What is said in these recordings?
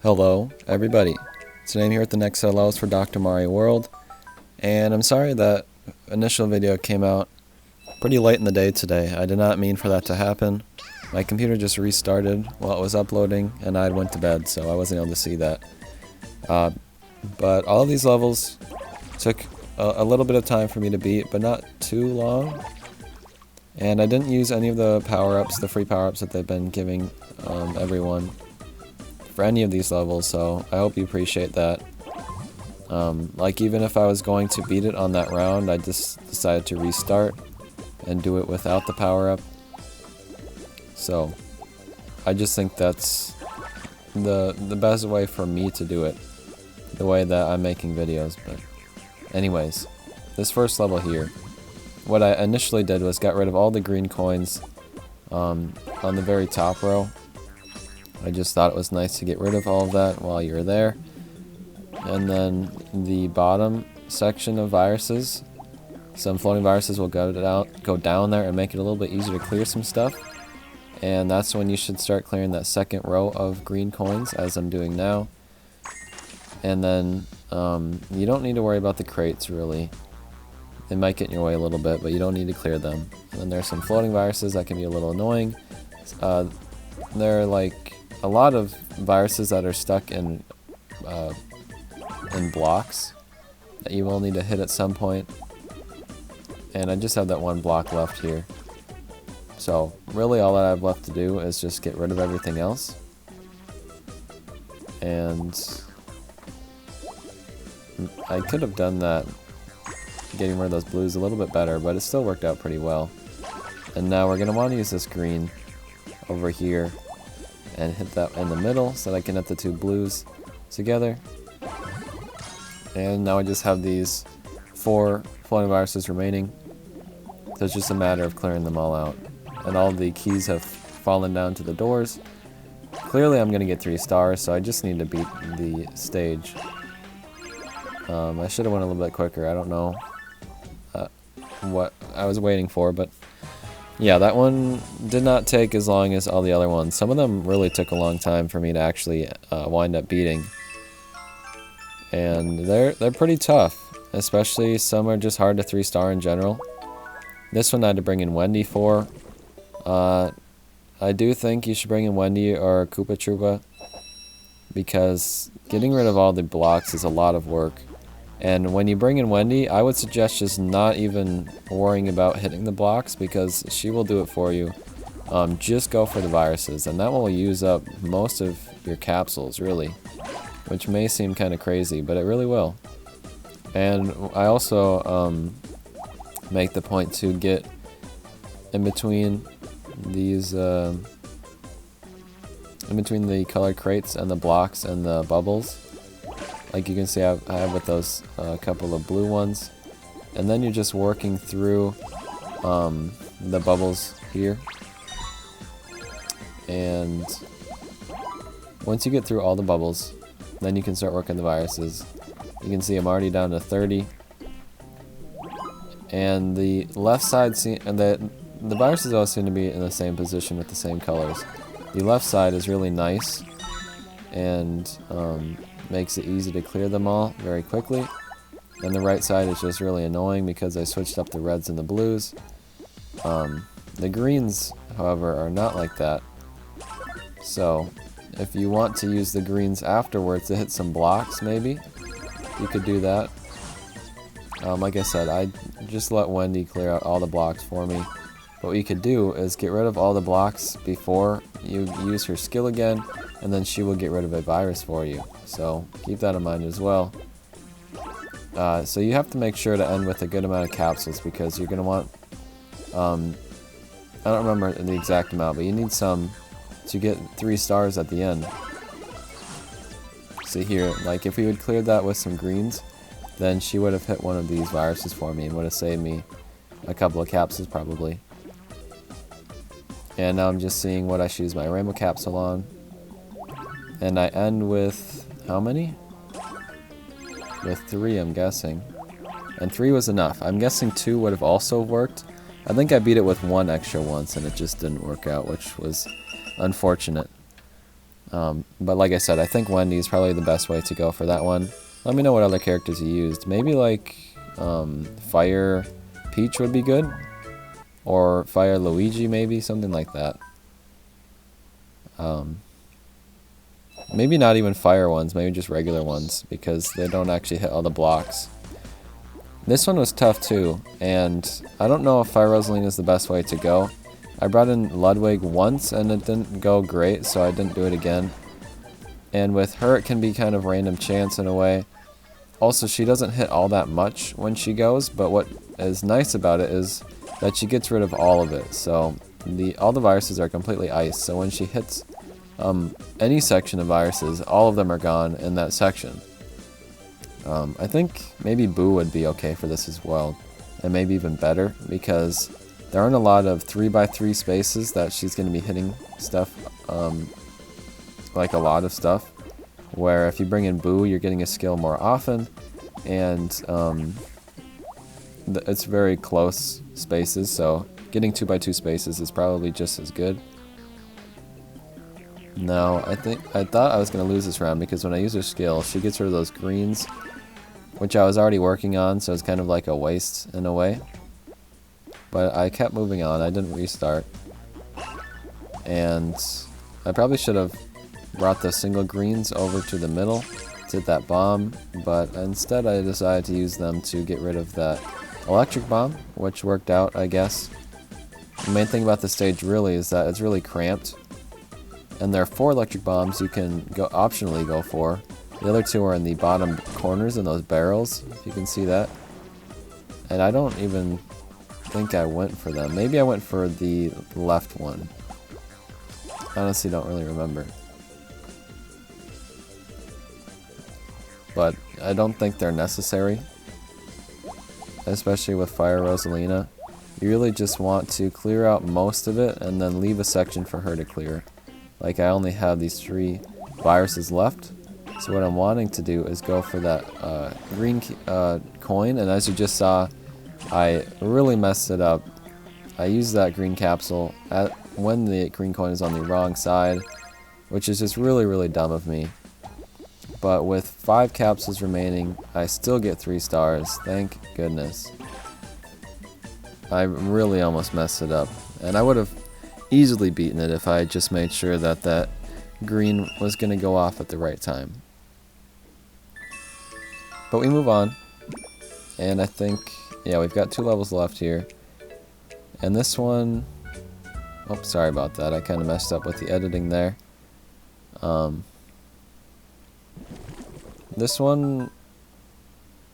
Hello, everybody. Today I'm here at the next LLs for Dr. Mario World, and I'm sorry that initial video came out pretty late in the day today. I did not mean for that to happen. My computer just restarted while it was uploading, and I went to bed, so I wasn't able to see that. But all of these levels took a little bit of time for me to beat, but not too long. And I didn't use any of the power-ups, the free power-ups that they've been giving everyone for any of these levels, so I hope you appreciate that. Like, even if I was going to beat it on that round, I just decided to restart and do it without the power-up. So I just think that's the best way for me to do it, the way that I'm making videos. But anyways, this first level here, what I initially did was got rid of all the green coins on the very top row. I just thought it was nice to get rid of all of that while you're there. And then the bottom section of viruses, some floating viruses will go down there and make it a little bit easier to clear some stuff. And that's when you should start clearing that second row of green coins, as I'm doing now. And then you don't need to worry about the crates, really. They might get in your way a little bit, but you don't need to clear them. And then there's some floating viruses that can be a little annoying. They're like a lot of viruses that are stuck in blocks that you will need to hit at some point. And I just have that one block left here. So really all that I have left to do is just get rid of everything else. And I could have done that, getting rid of those blues, a little bit better, but it still worked out pretty well. And now we're going to want to use this green over here and hit that in the middle so that I can hit the two blues together. And now I just have these 4 floating viruses remaining. So it's just a matter of clearing them all out. And all the keys have fallen down to the doors. Clearly I'm going to get 3 stars, so I just need to beat the stage. I should have went a little bit quicker. I don't know what I was waiting for, but yeah, that one did not take as long as all the other ones. Some of them really took a long time for me to actually wind up beating. And they're pretty tough, especially some are just hard to 3-star in general. This one I had to bring in Wendy for. I do think you should bring in Wendy or Koopa Troopa, because getting rid of all the blocks is a lot of work. And when you bring in Wendy, I would suggest just not even worrying about hitting the blocks, because she will do it for you. Just go for the viruses, and that will use up most of your capsules, really. Which may seem kind of crazy, but it really will. And I also make the point to get in between these, in between the colored crates and the blocks and the bubbles. Like you can see I have with those couple of blue ones. And then you're just working through the bubbles here. And once you get through all the bubbles, then you can start working the viruses. You can see I'm already down to 30. And the left side, the viruses all seem to be in the same position with the same colors. The left side is really nice and makes it easy to clear them all very quickly. And the right side is just really annoying because I switched up the reds and the blues. The greens, however, are not like that. So if you want to use the greens afterwards to hit some blocks, maybe you could do that. Like I said, I just let Wendy clear out all the blocks for me. But what you could do is get rid of all the blocks before you use her skill again, and then she will get rid of a virus for you. So keep that in mind as well. So you have to make sure to end with a good amount of capsules, because you're going to want, I don't remember the exact amount, but you need some to get 3 stars at the end. See here, like if we would clear that with some greens, then she would have hit one of these viruses for me and would have saved me a couple of capsules probably. And now I'm just seeing what I should use my rainbow capsule on. And I end with how many? With 3, I'm guessing. And 3 was enough. I'm guessing 2 would have also worked. I think I beat it with 1 extra once and it just didn't work out, which was unfortunate. But like I said, I think Wendy is probably the best way to go for that one. Let me know what other characters you used. Maybe like Fire Peach would be good. Or Fire Luigi maybe, something like that. Maybe not even fire ones, maybe just regular ones, because they don't actually hit all the blocks. This one was tough too, and I don't know if Fire Rosalina is the best way to go. I brought in Ludwig once and it didn't go great, so I didn't do it again. And with her it can be kind of random chance in a way. Also, she doesn't hit all that much when she goes, but what is nice about it is that she gets rid of all of it. So all the viruses are completely ice, so when she hits any section of viruses, all of them are gone in that section. I think maybe Boo would be okay for this as well, and maybe even better, because there aren't a lot of 3x3 spaces that she's going to be hitting stuff, like a lot of stuff, where if you bring in Boo, you're getting a skill more often, and it's very close spaces, so getting 2x2 spaces is probably just as good. Now, I thought I was going to lose this round, because when I use her skill, she gets rid of those greens, which I was already working on, so it's kind of like a waste in a way. But I kept moving on, I didn't restart. And I probably should have brought the single greens over to the middle to hit that bomb, but instead I decided to use them to get rid of that electric bomb, which worked out, I guess. The main thing about the stage really is that it's really cramped, and there are 4 electric bombs you can optionally go for. The other 2 are in the bottom corners in those barrels, if you can see that. And I don't even think I went for them. Maybe I went for the left one. I honestly don't really remember. But I don't think they're necessary, especially with Fire Rosalina. You really just want to clear out most of it and then leave a section for her to clear. Like, I only have these 3 viruses left, so what I'm wanting to do is go for that green coin, and as you just saw, I really messed it up. I used that green capsule when the green coin is on the wrong side, which is just really dumb of me. But with 5 capsules remaining, I still get 3 stars, thank goodness. I really almost messed it up, and I would have easily beaten it if I had just made sure that that green was going to go off at the right time. But we move on, and I think, yeah, we've got 2 levels left here. And this one, oh, sorry about that, I kind of messed up with the editing there. This one,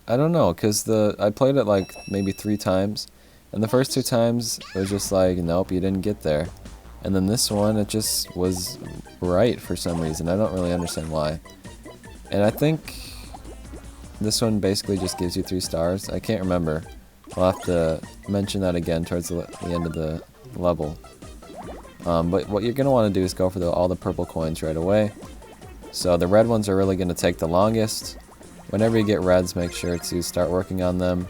I don't know, because I played it like maybe 3 times, and the first 2 times it was just like, nope, you didn't get there. And then this one, it just was right for some reason. I don't really understand why. And I think this one basically just gives you 3 stars. I can't remember. I'll have to mention that again towards the end of the level. But what you're going to want to do is go for all the purple coins right away. So the red ones are really going to take the longest. Whenever you get reds, make sure to start working on them.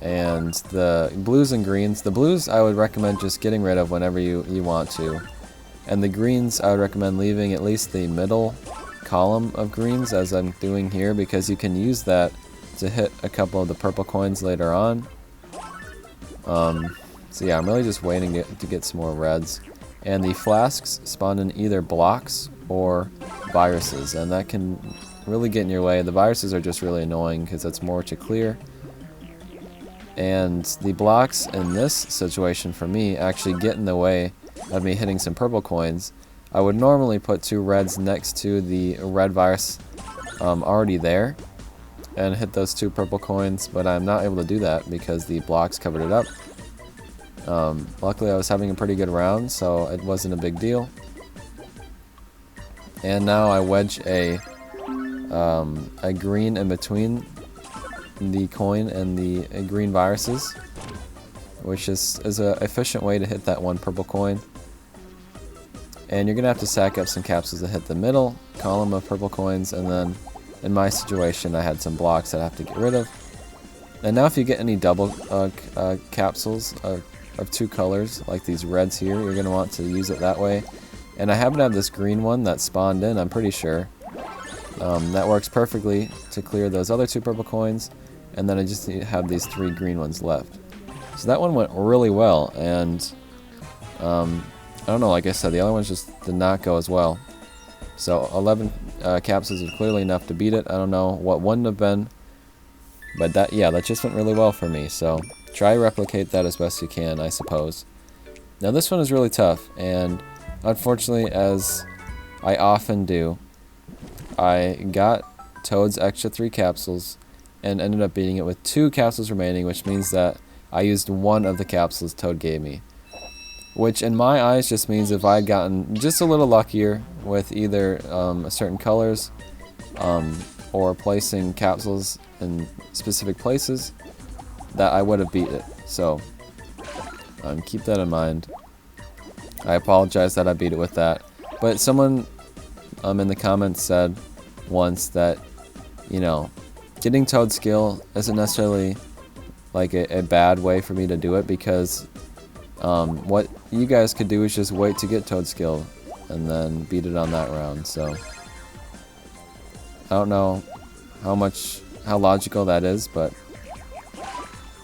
And the blues and greens, the blues I would recommend just getting rid of whenever you want to. And the greens I would recommend leaving at least the middle column of greens, as I'm doing here, because you can use that to hit a couple of the purple coins later on. So yeah, I'm really just waiting to get some more reds. And the flasks spawn in either blocks or viruses, and that can really get in your way. The viruses are just really annoying because it's more to clear. And the blocks in this situation for me actually get in the way of me hitting some purple coins. I would normally put 2 reds next to the red virus already there and hit those 2 purple coins, but I'm not able to do that because the blocks covered it up. Luckily I was having a pretty good round, so it wasn't a big deal. And now I wedge a green in between the coin and the green viruses, which is an efficient way to hit that 1 purple coin. And you're gonna have to stack up some capsules to hit the middle column of purple coins, and then in my situation I had some blocks that I have to get rid of. And now if you get any double capsules of 2 colors, like these reds here, you're gonna want to use it that way. And I happen to have this green one that spawned in, I'm pretty sure. That works perfectly to clear those other 2 purple coins, and then I just need to have these 3 green ones left. So that one went really well, and I don't know, like I said, the other ones just did not go as well. So 11 capsules is clearly enough to beat it. I don't know what wouldn't have been, but that just went really well for me. So try to replicate that as best you can, I suppose. Now this one is really tough, and unfortunately, as I often do, I got Toad's extra 3 capsules and ended up beating it with 2 capsules remaining, which means that I used 1 of the capsules Toad gave me. Which in my eyes just means if I had gotten just a little luckier with either certain colors or placing capsules in specific places, that I would have beat it. So keep that in mind. I apologize that I beat it with that. But someone in the comments said once that, you know, getting Toad skill isn't necessarily like a bad way for me to do it, because what you guys could do is just wait to get Toad skill and then beat it on that round. So I don't know how logical that is, but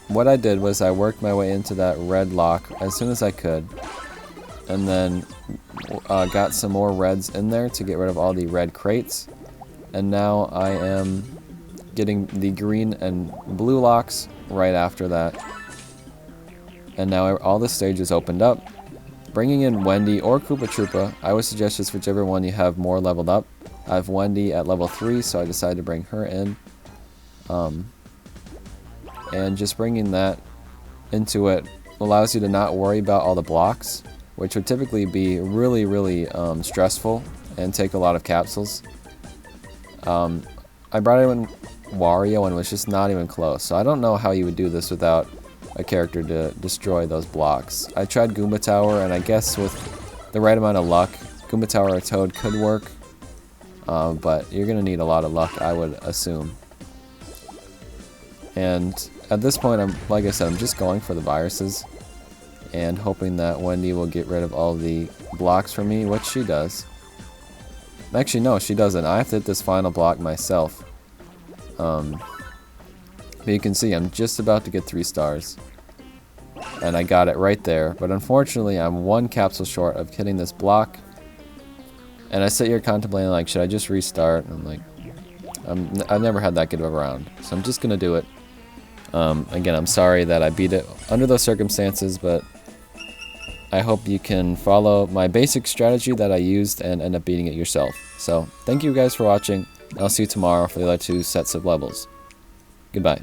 what I did was I worked my way into that red lock as soon as I could, and then got some more reds in there to get rid of all the red crates, and now I am getting the green and blue locks right after that. And now all the stages opened up. Bringing in Wendy or Koopa Troopa, I would suggest just whichever one you have more leveled up. I have Wendy at level 3, so I decided to bring her in. And just bringing that into it allows you to not worry about all the blocks, which would typically be really, really stressful and take a lot of capsules. I brought in Wario and was just not even close, so I don't know how you would do this without a character to destroy those blocks. I tried Goomba Tower, and I guess with the right amount of luck, Goomba Tower or Toad could work, but you're going to need a lot of luck, I would assume. And at this point, like I said, I'm just going for the viruses and hoping that Wendy will get rid of all the blocks for me, which she does. Actually, no, she doesn't. I have to hit this final block myself. But you can see I'm just about to get 3 stars. And I got it right there. But unfortunately, I'm 1 capsule short of hitting this block. And I sit here contemplating, like, should I just restart? And I'm like, I've never had that good of a round. So I'm just going to do it. Again, I'm sorry that I beat it under those circumstances, but I hope you can follow my basic strategy that I used and end up beating it yourself. So, thank you guys for watching. I'll see you tomorrow for the other 2 sets of levels. Goodbye.